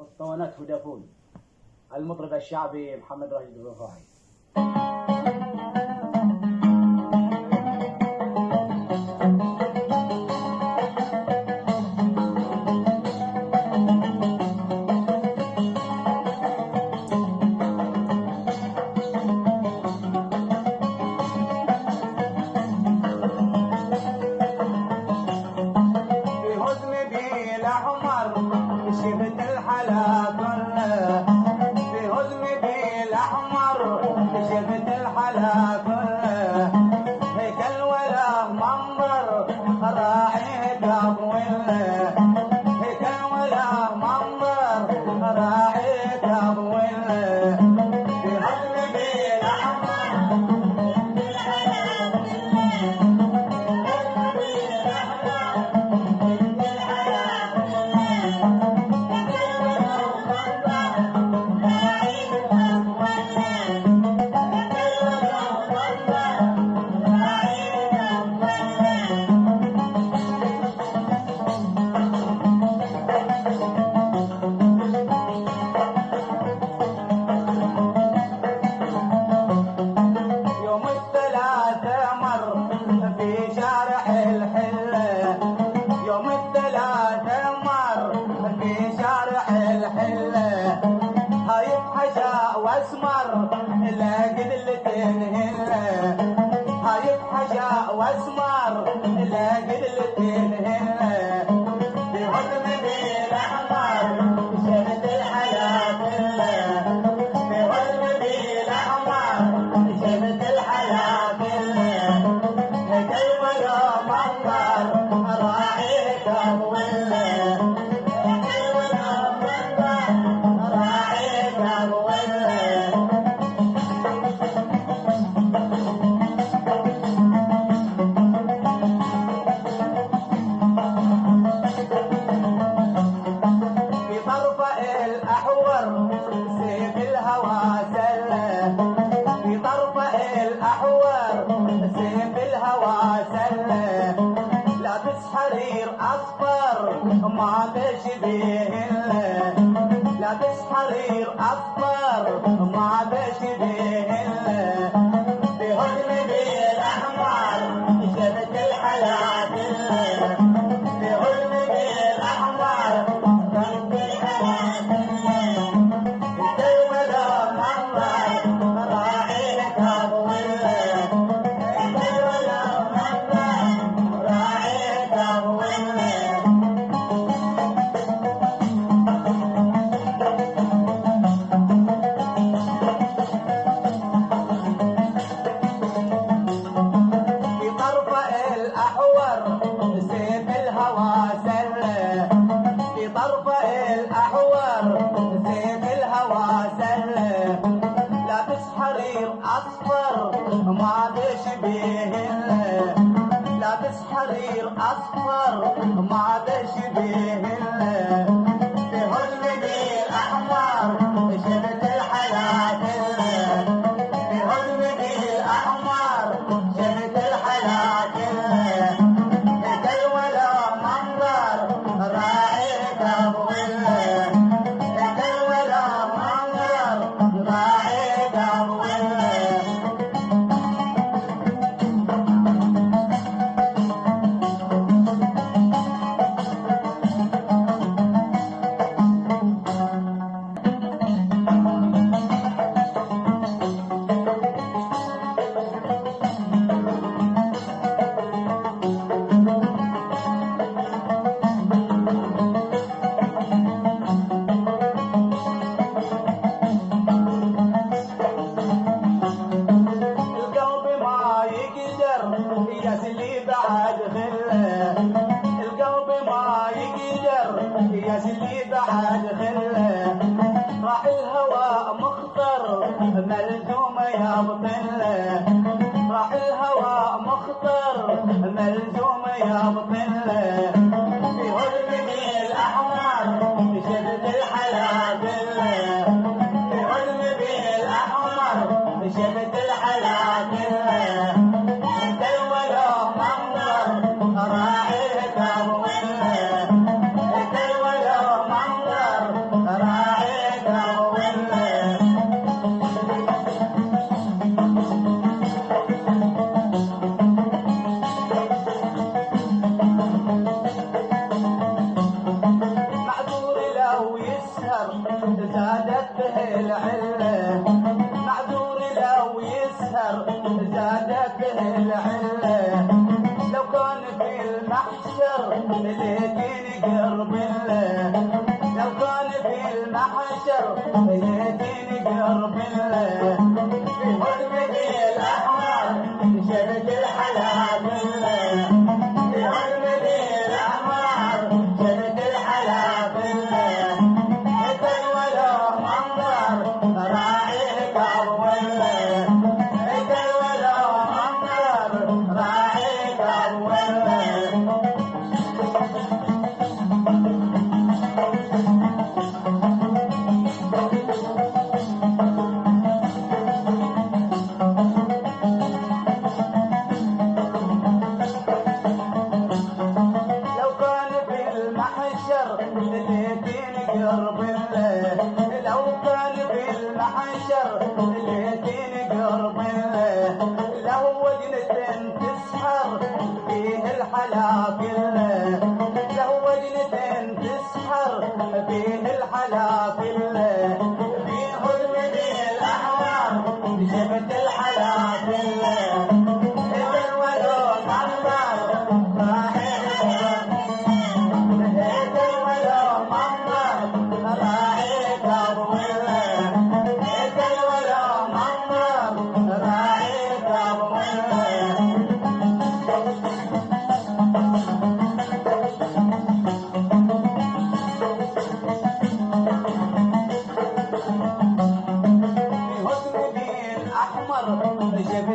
اسطوانات فودافون. المطرب الشعبي محمد راشد الرفاعي. شفت الحلا كله في هزمي بالاحمر، شفت الحلا كله هيكل ولا منظر راعي تطويله، هيكل ولا منظر راعي تطويله في هزمي بالاحمر. واسمر لاقد اللي تنهله، هايب حجا واسمر لاقد اللي تنهله في هزم بالاحمر، شفت الحياه كلها في هزم بالاحمر، شفت الحياه كلها هيكل ولا منظر راعي تطويله، هيكل ولا منظر راعي تطويله. سيف الهوى سله في طرفه الاحور، سيف الهوى سله لابس حرير اصفر ما بشبيه له، لابس حرير اصفر ما بشبيه له في هزم بالاحمر، شفت الحلا كله في هزم بالاحمر، رد الحلا كله سيف الهوى سله في طرفه الاحور، سيف الهوى سله لابس حرير اصفر ما بشبيه له، لابس حرير اصفر ما بشبيه له في هزم بالاحمر، شفت الحلا كله في هزم بالاحمر، شفت الحلا كله هيكل ولا منظر راعي تطويله، هيكل ولا منظر راعي تطويله. يسلي بعد خله القلب ما يقدر، يسلي بعد خله راح الهوى مخطر ملزوم يبطله، راح الهوى مخطر ملزوم يبطله في هزم بالاحمر، شفت الحلا كله في هزم بالاحمر، شفت الحلا كله راعي تطويله، هيكل ولا منظر راعي زادت به العلة معذور لو يسهر زادت به العلة لو كان في المحشر ليتني قرب له لو كان في المحشر ليتني قرب له في حلمي الأحمر شبك الحلال في حلمي الأحمر شبك الحلال مثل ولا منظر راعيك أوله مثل ولا منظر راعيك أوله لو كان في المحشر ليتني قرب له لو كان في المحشر ليتني قرب له لو وجنة تسحر فيه الحلا كله لو وجنة تسحر فيه الحلا كله في حلم الأحوار شفت الحلا كله مثل ولو منظر جبت